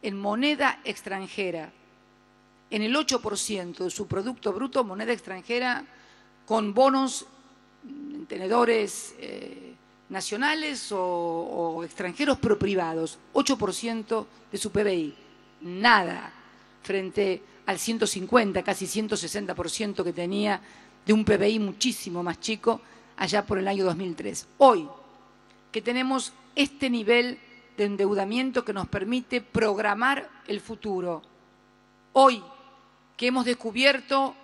en moneda extranjera, en el 8% de su Producto Bruto, moneda extranjera, con bonos en tenedores nacionales o extranjeros, pero privados, 8% de su PBI, nada, frente al 150, casi 160% que tenía de un PBI muchísimo más chico allá por el año 2003. Hoy, que tenemos este nivel de endeudamiento que nos permite programar el futuro, hoy que hemos descubierto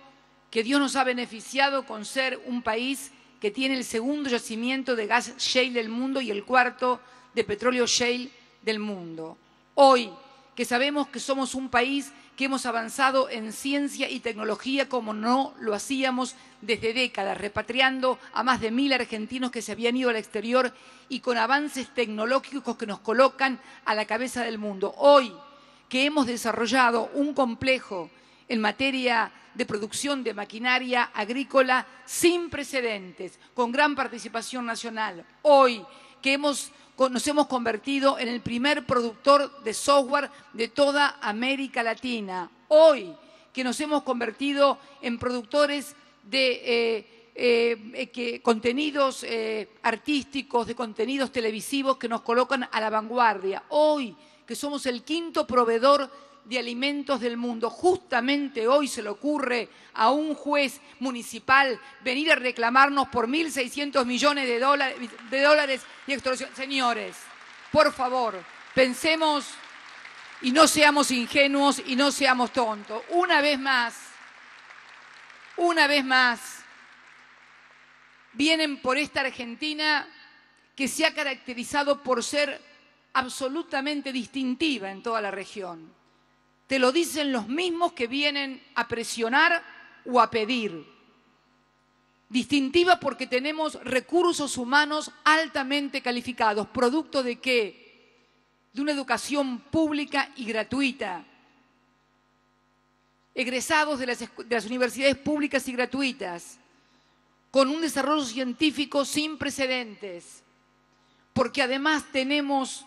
que Dios nos ha beneficiado con ser un país que tiene el segundo yacimiento de gas shale del mundo y el cuarto de petróleo shale del mundo. Hoy que sabemos que somos un país que hemos avanzado en ciencia y tecnología como no lo hacíamos desde décadas, repatriando a más de 1.000 argentinos que se habían ido al exterior y con avances tecnológicos que nos colocan a la cabeza del mundo. Hoy que hemos desarrollado un complejo en materia de producción de maquinaria agrícola sin precedentes, con gran participación nacional. Hoy que nos hemos convertido en el primer productor de software de toda América Latina. Hoy que nos hemos convertido en productores de contenidos artísticos, de contenidos televisivos que nos colocan a la vanguardia. Hoy que somos el quinto proveedor de alimentos del mundo. Justamente hoy se le ocurre a un juez municipal venir a reclamarnos por 1.600 millones de dólares y extorsión. Señores, por favor, pensemos y no seamos ingenuos y no seamos tontos. Una vez más, vienen por esta Argentina que se ha caracterizado por ser absolutamente distintiva en toda la región. Te lo dicen los mismos que vienen a presionar o a pedir. Distintiva porque tenemos recursos humanos altamente calificados. ¿Producto de qué? De una educación pública y gratuita. Egresados de las universidades públicas y gratuitas, con un desarrollo científico sin precedentes, porque además tenemos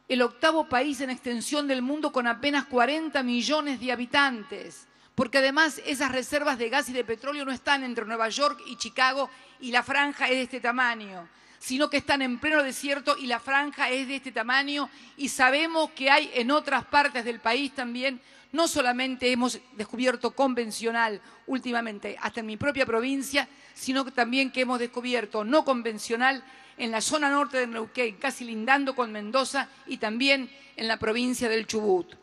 el 8º país en extensión del mundo con apenas 40 millones de habitantes, porque además esas reservas de gas y de petróleo no están entre Nueva York y Chicago y la franja es de este tamaño, sino que están en pleno desierto y la franja es de este tamaño, y sabemos que hay en otras partes del país también. No solamente hemos descubierto convencional últimamente, hasta en mi propia provincia, sino que también que hemos descubierto no convencional en la zona norte de Neuquén, casi lindando con Mendoza, y también en la provincia del Chubut.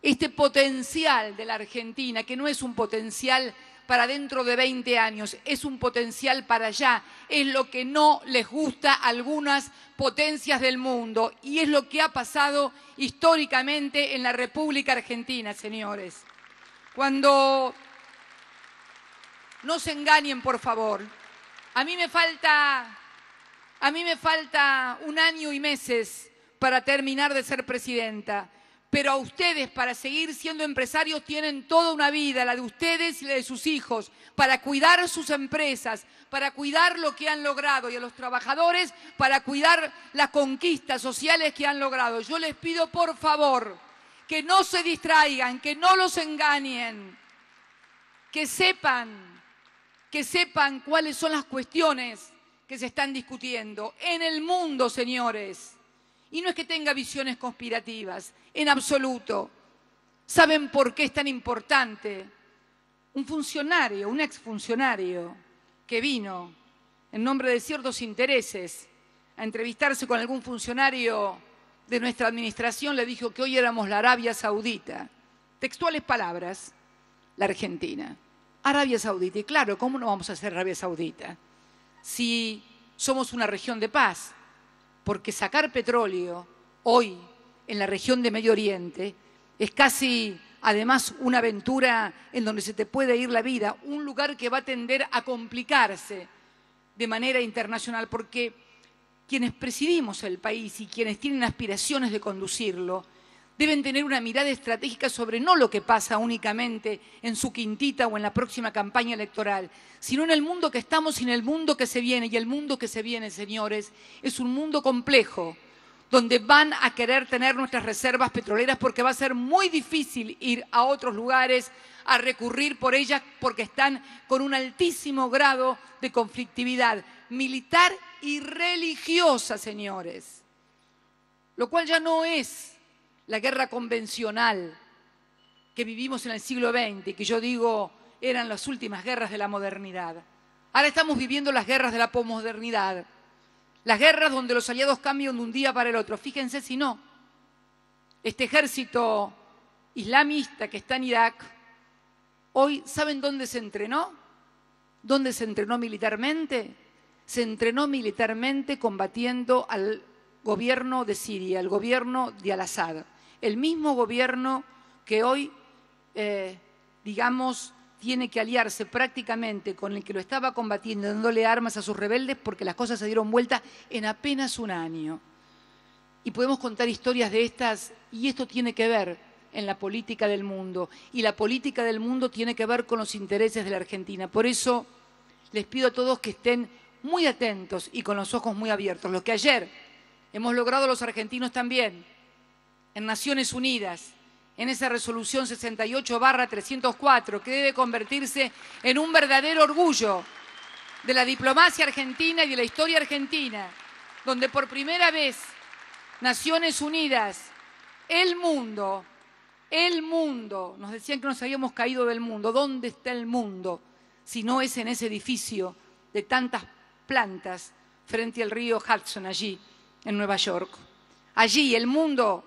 Este potencial de la Argentina, que no es un potencial para dentro de 20 años, es un potencial para allá, es lo que no les gusta a algunas potencias del mundo y es lo que ha pasado históricamente en la República Argentina, señores. Cuando no se engañen, por favor. A mí me falta 1 año y meses para terminar de ser presidenta. Pero a ustedes, para seguir siendo empresarios, tienen toda una vida, la de ustedes y la de sus hijos, para cuidar sus empresas, para cuidar lo que han logrado, y a los trabajadores para cuidar las conquistas sociales que han logrado. Yo les pido, por favor, que no se distraigan, que no los engañen, que sepan cuáles son las cuestiones que se están discutiendo en el mundo, señores. Y no es que tenga visiones conspirativas, en absoluto. ¿Saben por qué es tan importante? Un funcionario, un exfuncionario que vino en nombre de ciertos intereses a entrevistarse con algún funcionario de nuestra administración, le dijo que hoy éramos la Arabia Saudita. Textuales palabras, la Argentina. Arabia Saudita. Y claro, ¿cómo no vamos a ser Arabia Saudita si somos una región de paz? Porque sacar petróleo hoy en la región de Medio Oriente es casi, además, una aventura en donde se te puede ir la vida, un lugar que va a tender a complicarse de manera internacional, porque quienes presidimos el país y quienes tienen aspiraciones de conducirlo deben tener una mirada estratégica sobre no lo que pasa únicamente en su quintita o en la próxima campaña electoral, sino en el mundo que estamos y en el mundo que se viene. Y el mundo que se viene, señores, es un mundo complejo, donde van a querer tener nuestras reservas petroleras porque va a ser muy difícil ir a otros lugares a recurrir por ellas porque están con un altísimo grado de conflictividad militar y religiosa, señores. Lo cual ya no es la guerra convencional que vivimos en el siglo XX, que yo digo eran las últimas guerras de la modernidad. Ahora estamos viviendo las guerras de la posmodernidad, las guerras donde los aliados cambian de un día para el otro. Fíjense si no, este ejército islamista que está en Irak, hoy, ¿saben dónde se entrenó? ¿Dónde se entrenó militarmente? Se entrenó militarmente combatiendo al gobierno de Siria, el gobierno de Al-Assad. El mismo gobierno que hoy, digamos, tiene que aliarse prácticamente con el que lo estaba combatiendo, dándole armas a sus rebeldes, porque las cosas se dieron vuelta en apenas 1 año. Y podemos contar historias de estas, y esto tiene que ver en la política del mundo, y la política del mundo tiene que ver con los intereses de la Argentina. Por eso les pido a todos que estén muy atentos y con los ojos muy abiertos. Lo que ayer hemos logrado los argentinos también, en Naciones Unidas, en esa resolución 68/304, que debe convertirse en un verdadero orgullo de la diplomacia argentina y de la historia argentina, donde por primera vez Naciones Unidas, el mundo, El mundo, nos decían que nos habíamos caído del mundo. ¿Dónde está el mundo si no es en ese edificio de tantas plantas frente al río Hudson, allí en Nueva York? Allí el mundo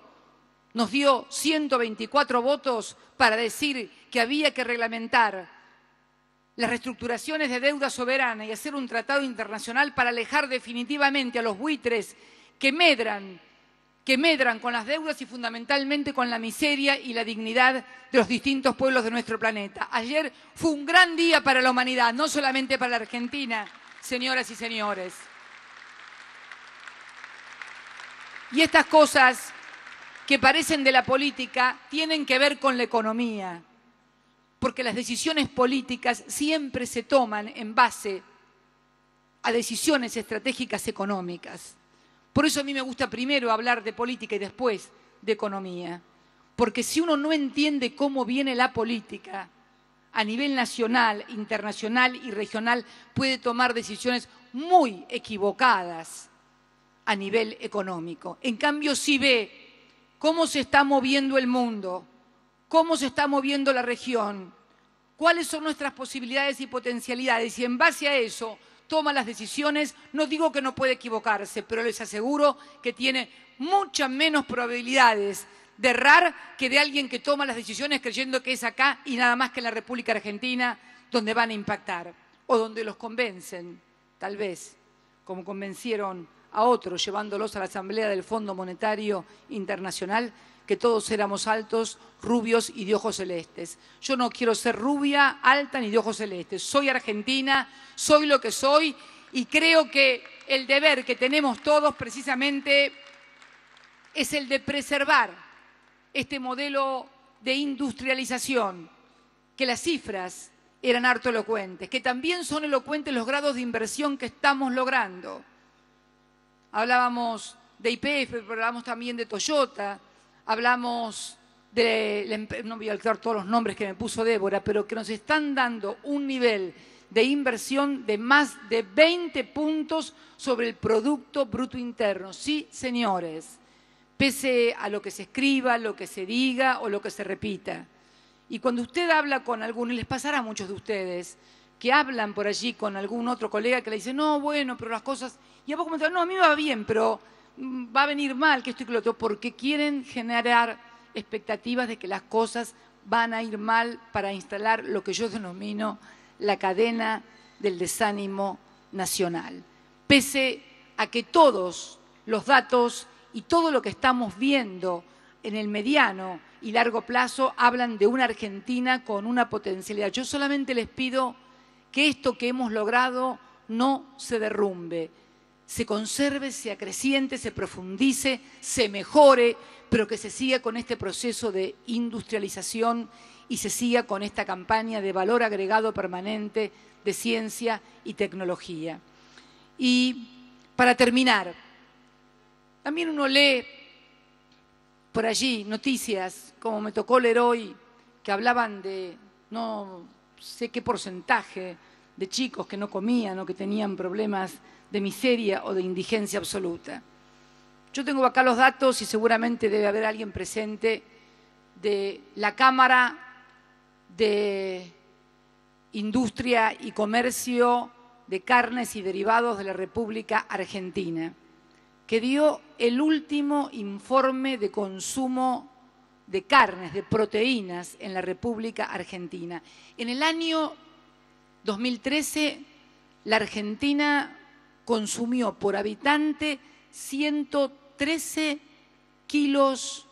nos dio 124 votos para decir que había que reglamentar las reestructuraciones de deuda soberana y hacer un tratado internacional para alejar definitivamente a los buitres que medran con las deudas y fundamentalmente con la miseria y la dignidad de los distintos pueblos de nuestro planeta. Ayer fue un gran día para la humanidad, no solamente para la Argentina, señoras y señores. Y estas cosas que parecen de la política tienen que ver con la economía, porque las decisiones políticas siempre se toman en base a decisiones estratégicas económicas. Por eso a mí me gusta primero hablar de política y después de economía, porque si uno no entiende cómo viene la política a nivel nacional, internacional y regional, puede tomar decisiones muy equivocadas a nivel económico. En cambio, si ve cómo se está moviendo el mundo, cómo se está moviendo la región, cuáles son nuestras posibilidades y potencialidades, y en base a eso toma las decisiones, no digo que no puede equivocarse, pero les aseguro que tiene muchas menos probabilidades de errar que de alguien que toma las decisiones creyendo que es acá y nada más que en la República Argentina donde van a impactar, o donde los convencen, tal vez, como convencieron a otros llevándolos a la Asamblea del Fondo Monetario Internacional, que todos éramos altos, rubios y de ojos celestes. Yo no quiero ser rubia, alta ni de ojos celestes. Soy argentina, soy lo que soy y creo que el deber que tenemos todos precisamente es el de preservar este modelo de industrialización, que las cifras eran harto elocuentes, que también son elocuentes los grados de inversión que estamos logrando. Hablábamos de YPF, pero hablamos también de Toyota, hablamos de, no voy a dar todos los nombres que me puso Débora, pero que nos están dando un nivel de inversión de más de 20 puntos sobre el Producto Bruto Interno. Sí, señores, pese a lo que se escriba, lo que se diga o lo que se repita. Y cuando usted habla con alguno, y les pasará a muchos de ustedes, que hablan por allí con algún otro colega que le dice, no, bueno, pero las cosas... Y a poco comentan, no, a mí me va bien, pero va a venir mal, que esto y que lo otro, porque quieren generar expectativas de que las cosas van a ir mal para instalar lo que yo denomino la cadena del desánimo nacional. Pese a que todos los datos y todo lo que estamos viendo en el mediano y largo plazo hablan de una Argentina con una potencialidad. Yo solamente les pido que esto que hemos logrado no se derrumbe, se conserve, se acreciente, se profundice, se mejore, pero que se siga con este proceso de industrialización y se siga con esta campaña de valor agregado permanente de ciencia y tecnología. Y para terminar, también uno lee por allí noticias, como me tocó leer hoy, que hablaban de no sé qué porcentaje de chicos que no comían o que tenían problemas de miseria o de indigencia absoluta. Yo tengo acá los datos y seguramente debe haber alguien presente de la Cámara de Industria y Comercio de Carnes y Derivados de la República Argentina, que dio el último informe de consumo de carnes, de proteínas en la República Argentina. En el año 2013, la Argentina consumió por habitante 113 kilos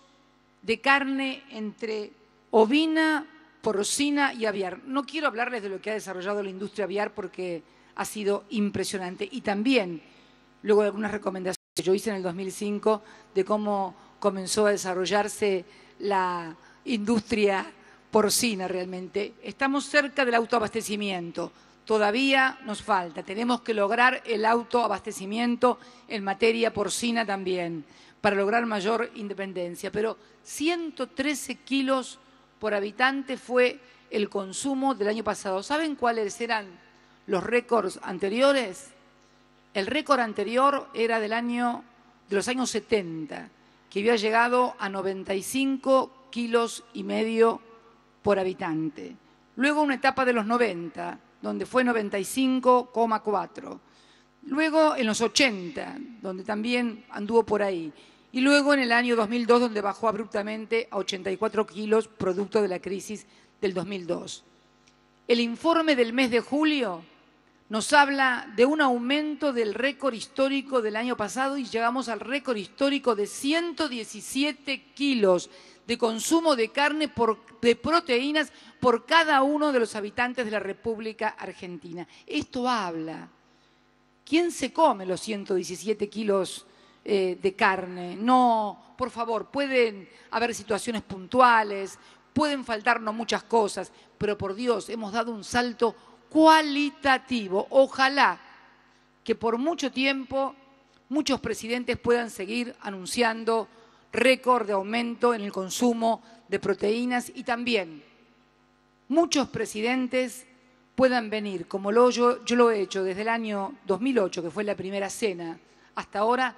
de carne entre ovina, porcina y aviar. No quiero hablarles de lo que ha desarrollado la industria aviar porque ha sido impresionante. Y también, luego de algunas recomendaciones que yo hice en el 2005 de cómo comenzó a desarrollarse la industria porcina realmente. Estamos cerca del autoabastecimiento. Todavía nos falta. Tenemos que lograr el autoabastecimiento en materia porcina también, para lograr mayor independencia. Pero 113 kilos por habitante fue el consumo del año pasado. ¿Saben cuáles eran los récords anteriores? El récord anterior era de los años 70. que había llegado a 95,5 kilos por habitante. Luego una etapa de los 90, donde fue 95,4. Luego en los 80, donde también anduvo por ahí. Y luego en el año 2002, donde bajó abruptamente a 84 kilos, producto de la crisis del 2002. El informe del mes de julio nos habla de un aumento del récord histórico del año pasado y llegamos al récord histórico de 117 kilos de consumo de carne, de proteínas, por cada uno de los habitantes de la República Argentina. Esto habla. ¿Quién se come los 117 kilos de carne? No, por favor, pueden haber situaciones puntuales, pueden faltarnos muchas cosas, pero por Dios, hemos dado un salto cualitativo. Ojalá que por mucho tiempo muchos presidentes puedan seguir anunciando récord de aumento en el consumo de proteínas y también muchos presidentes puedan venir, como yo lo he hecho desde el año 2008, que fue la primera cena, hasta ahora,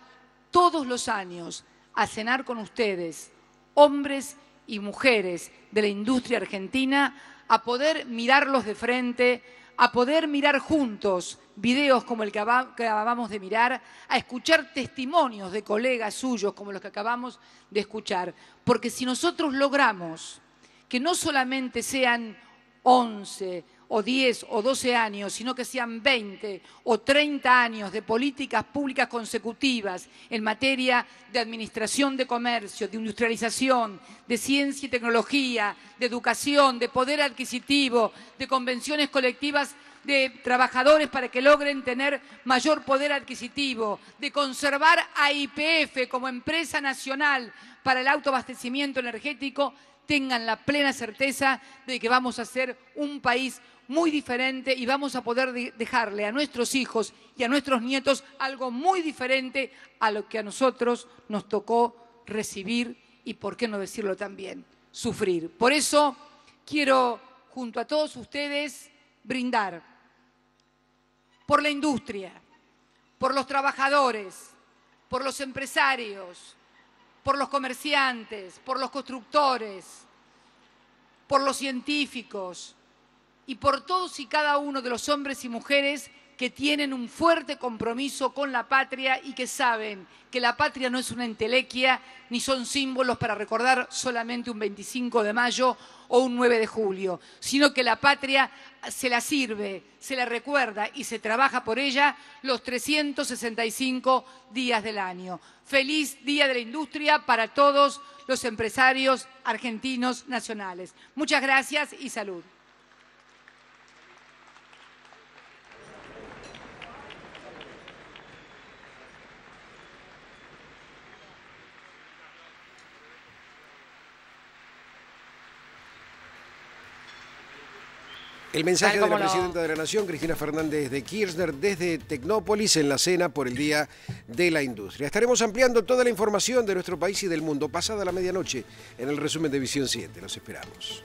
todos los años, a cenar con ustedes, hombres y mujeres de la industria argentina, a poder mirarlos de frente, a poder mirar juntos videos como el que acabamos de mirar, a escuchar testimonios de colegas suyos como los que acabamos de escuchar. Porque si nosotros logramos que no solamente sean 11 o 10 o 12 años, sino que sean 20 o 30 años de políticas públicas consecutivas en materia de administración de comercio, de industrialización, de ciencia y tecnología, de educación, de poder adquisitivo, de convenciones colectivas de trabajadores para que logren tener mayor poder adquisitivo, de conservar a YPF como empresa nacional para el autoabastecimiento energético, tengan la plena certeza de que vamos a ser un país muy diferente y vamos a poder dejarle a nuestros hijos y a nuestros nietos algo muy diferente a lo que a nosotros nos tocó recibir y, por qué no decirlo también, sufrir. Por eso quiero, junto a todos ustedes, brindar por la industria, por los trabajadores, por los empresarios, por los comerciantes, por los constructores, por los científicos y por todos y cada uno de los hombres y mujeres que tienen un fuerte compromiso con la patria y que saben que la patria no es una entelequia ni son símbolos para recordar solamente un 25 de mayo o un 9 de julio, sino que la patria se la sirve, se la recuerda y se trabaja por ella los 365 días del año. Feliz Día de la Industria para todos los empresarios argentinos nacionales. Muchas gracias y salud. El mensaje de la Presidenta de la Nación, Cristina Fernández de Kirchner, desde Tecnópolis en la cena por el Día de la Industria. Estaremos ampliando toda la información de nuestro país y del mundo pasada la medianoche en el resumen de Visión 7. Los esperamos.